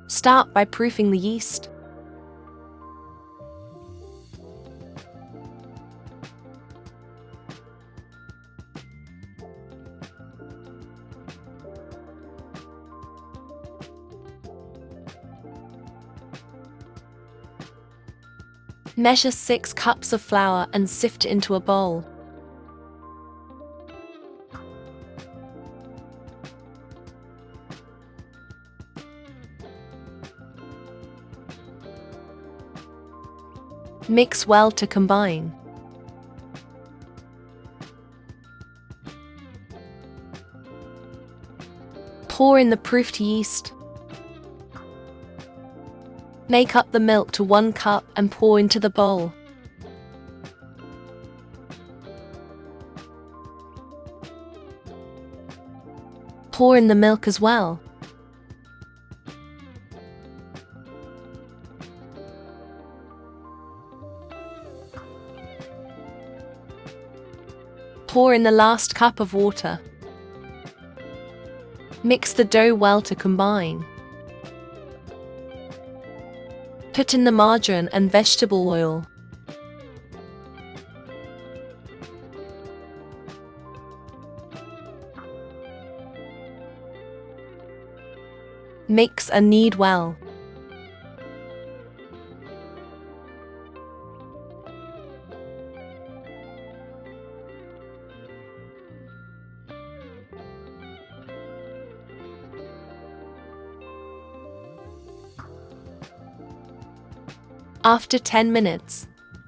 Start by proofing the yeast. Measure 6 cups of flour and sift it into a bowl. Mix well to combine. Pour in the proofed yeast. Make up the milk to 1 cup and pour into the bowl. Pour in the milk as well. Pour in the last cup of water. Mix the dough well to combine. Put in the margarine and vegetable oil. Mix and knead well. After 10 minutes,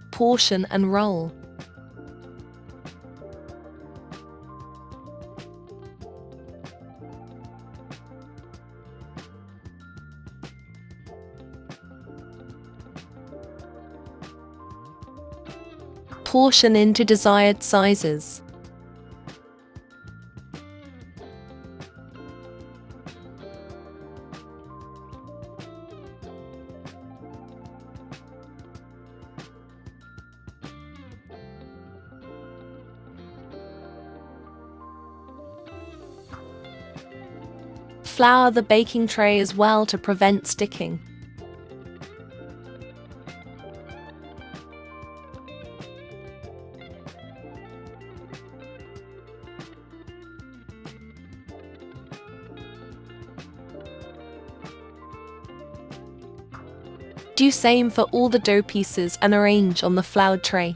portion and roll. Portion into desired sizes. Flour the baking tray as well to prevent sticking. Do same for all the dough pieces and arrange on the floured tray.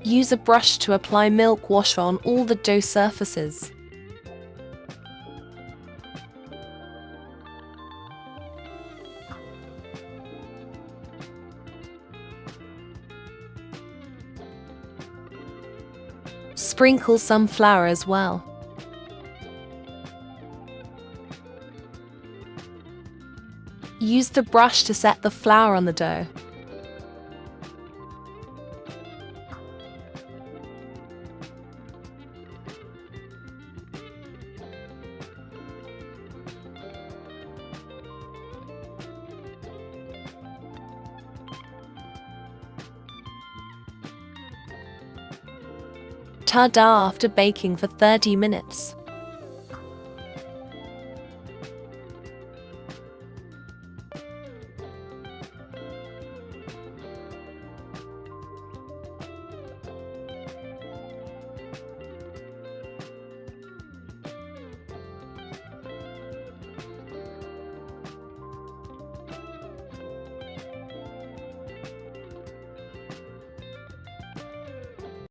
Use a brush to apply milk wash on all the dough surfaces. Sprinkle some flour as well. Use the brush to set the flour on the dough. Ta-da after baking for 30 minutes.